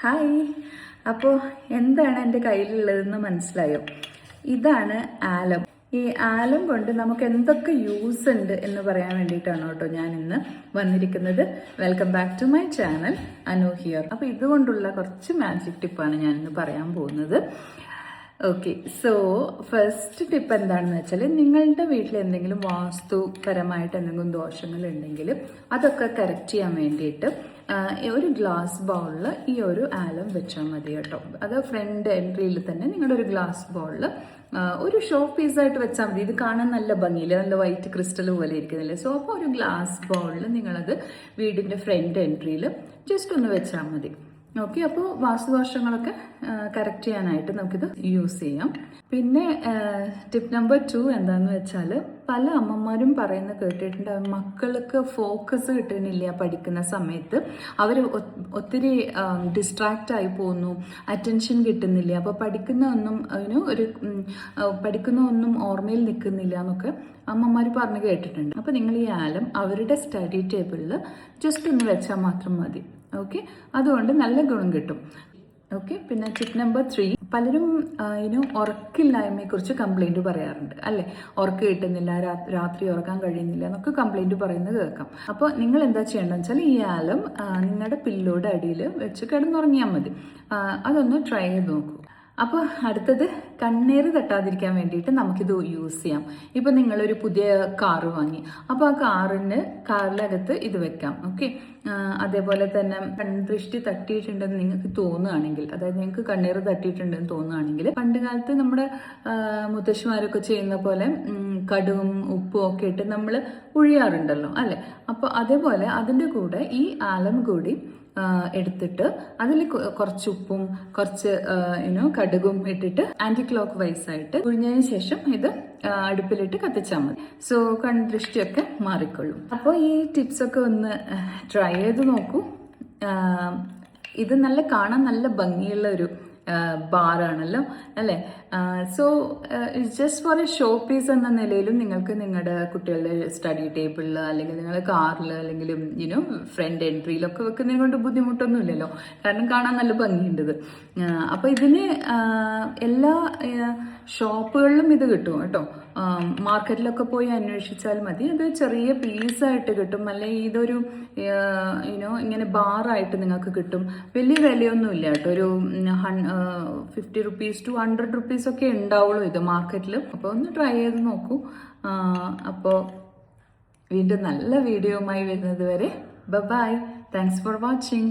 Hi. അപ്പോൾ എന്താണ് എൻ്റെ കയ്യിലുള്ളതെന്ന് മനസ്സിലായോ? ഇതാണ് ആലം. ഈ ആലം കൊണ്ട് നമുക്ക് എന്തൊക്കെ യൂസ് ഉണ്ട് എന്ന് പറയാൻ വേണ്ടിയിട്ടാണ് കേട്ടോ ഞാൻ ഇന്ന് വന്നിരിക്കുന്നത്. Welcome back to my channel Anu here. അപ്പോൾ ഇതുകൊണ്ടുള്ള കുറച്ച് മാജിക് ടിപ്പാണ് ഞാൻ ഇന്ന് പറയാൻ പോകുന്നത്. ഓക്കെ, സോ ഫസ്റ്റ് ടിപ്പ് എന്താണെന്ന് വെച്ചാൽ, നിങ്ങളുടെ വീട്ടിൽ എന്തെങ്കിലും വാസ്തുപരമായിട്ട് എന്തെങ്കിലും ദോഷങ്ങൾ ഉണ്ടെങ്കിൽ അതൊക്കെ കറക്റ്റ് ചെയ്യാൻ വേണ്ടിയിട്ട് ഒരു ഗ്ലാസ് ബൗളിൽ ഈ ഒരു ആലം വെച്ചാൽ മതി കേട്ടോ. അത് ഫ്രണ്ട് എൻട്രിയിൽ തന്നെ നിങ്ങളുടെ ഒരു ഗ്ലാസ് ബൗളിൽ ഒരു ഷോ പീസായിട്ട് വെച്ചാൽ മതി. ഇത് കാണാൻ നല്ല ഭംഗിയില്ല, നല്ല വൈറ്റ് ക്രിസ്റ്റൽ പോലെ ഇരിക്കുന്നില്ലേ. സോ അപ്പോൾ ഒരു ഗ്ലാസ് ബൗളിൽ നിങ്ങളത് വീടിൻ്റെ ഫ്രണ്ട് എൻട്രിയിൽ ജസ്റ്റ് ഒന്ന് വെച്ചാൽ മതി. ഓക്കെ, അപ്പോൾ വാസ്തുദോഷങ്ങളൊക്കെ കറക്റ്റ് ചെയ്യാനായിട്ട് നമുക്കിത് യൂസ് ചെയ്യാം. പിന്നെ ടിപ്പ് നമ്പർ 2 എന്താണെന്ന് വെച്ചാൽ, പല അമ്മമാരും പറയുന്ന കേട്ടിട്ടുണ്ട്, മക്കൾക്ക് ഫോക്കസ് കിട്ടുന്നില്ല പഠിക്കുന്ന സമയത്ത്, അവർ ഒത്തിരി ഡിസ്ട്രാക്റ്റ് ആയി പോകുന്നു, അറ്റൻഷൻ കിട്ടുന്നില്ല, അപ്പോൾ പഠിക്കുന്ന ഒന്നും ഓർമ്മയിൽ നിൽക്കുന്നില്ല എന്നൊക്കെ അമ്മമാർ പറഞ്ഞ് കേട്ടിട്ടുണ്ട്. അപ്പോൾ നിങ്ങൾ ഈ ആലം അവരുടെ സ്റ്റഡി ടേബിളിൽ ജസ്റ്റ് ഒന്ന് വെച്ചാൽ മാത്രം മതി. ഓക്കെ, അതുകൊണ്ട് നല്ല ഗുണം കിട്ടും. ഓക്കെ, പിന്നെ ടിപ്പ് നമ്പർ 3, പലരും ഉറക്കില്ലായ്മയെക്കുറിച്ച് കംപ്ലൈൻറ്റ് പറയാറുണ്ട് അല്ലേ. ഉറക്ക് കിട്ടുന്നില്ല, രാത്രി ഉറക്കാൻ കഴിയുന്നില്ല എന്നൊക്കെ കംപ്ലൈൻറ്റ് പറയുന്നത് കേൾക്കാം. അപ്പോൾ നിങ്ങൾ എന്താ ചെയ്യേണ്ടതെന്ന് വെച്ചാൽ, ഈ ആലം നിങ്ങളുടെ പില്ലോയുടെ അടിയിൽ വെച്ച് കിടന്നുറങ്ങിയാൽ മതി. അതൊന്ന് ട്രൈ ചെയ്ത് നോക്കൂ. അപ്പോൾ അടുത്തത്, കണ്ണീർ തട്ടാതിരിക്കാൻ വേണ്ടിയിട്ട് നമുക്കിത് യൂസ് ചെയ്യാം. ഇപ്പം നിങ്ങളൊരു പുതിയ കാറ് വാങ്ങി, അപ്പോൾ ആ കാറിനകത്ത് ഇത് വെക്കാം. ഓക്കെ, അതേപോലെ തന്നെ കൺദൃഷ്ടി തട്ടിയിട്ടുണ്ടെന്ന് നിങ്ങൾക്ക് തോന്നുകയാണെങ്കിൽ, അതായത് നിങ്ങൾക്ക് കണ്ണീർ തട്ടിയിട്ടുണ്ടെന്ന് തോന്നുകയാണെങ്കിൽ, പണ്ട് കാലത്ത് നമ്മുടെ മുത്തശ്ശിമാരൊക്കെ ചെയ്യുന്ന പോലെ കടുകും ഉപ്പും ഒക്കെ ഇട്ട് നമ്മൾ ഉഴിയാറുണ്ടല്ലോ അല്ലേ. അപ്പോൾ അതേപോലെ അതിൻ്റെ കൂടെ ഈ ആലം കൂടി എടുത്തിട്ട് അതിൽ കുറച്ച് ഉപ്പും കുറച്ച് കടുകും ഇട്ടിട്ട് ആന്റി ക്ലോക്ക് വൈസ് ആയിട്ട് ഉഴിഞ്ഞതിന് ശേഷം ഇത് അടുപ്പിലിട്ട് കത്തിച്ചാൽ മതി. സോ കൺദൃഷ്ടിയൊക്കെ മാറിക്കൊള്ളും. അപ്പോൾ ഈ ടിപ്സൊക്കെ ഒന്ന് ട്രൈ ചെയ്ത് നോക്കൂ. ഇത് കാണാൻ നല്ല ഭംഗിയുള്ള ഒരു ബാറാണല്ലോ അല്ലേ. So just for a show piece എന്ന നിലയിലും നിങ്ങൾക്ക് നിങ്ങളുടെ കുട്ടികളുടെ സ്റ്റഡി ടേബിളിൽ അല്ലെങ്കിൽ നിങ്ങളുടെ കാറിൽ അല്ലെങ്കിൽ ഫ്രണ്ട് എൻട്രിയിലൊക്കെ വെക്കുന്നതിനെ കൊണ്ട് ബുദ്ധിമുട്ടൊന്നും ഇല്ലല്ലോ, കാരണം കാണാൻ നല്ല ഭംഗിയുണ്ട്. അപ്പോൾ ഇതിന് എല്ലാ ഷോപ്പുകളിലും ഇത് കിട്ടും കേട്ടോ. മാർക്കറ്റിലൊക്കെ പോയി അന്വേഷിച്ചാൽ മതി. അത് ചെറിയ പീസായിട്ട് കിട്ടും, അല്ലെങ്കിൽ ഇതൊരു ഇങ്ങനെ ബാറായിട്ട് നിങ്ങൾക്ക് കിട്ടും. വലിയ വിലയൊന്നും ഇല്ല കേട്ടോ, ഒരു 50 rupees to 100 rupees ഒക്കെ ഉണ്ടാവുള്ളൂ ഇത് മാർക്കറ്റിൽ. അപ്പോൾ ഒന്ന് ട്രൈ ചെയ്ത് നോക്കൂ. അപ്പോൾ വീണ്ടും നല്ല വീഡിയോയുമായി വരുന്നത് വരെ ബൈ. Thanks for watching.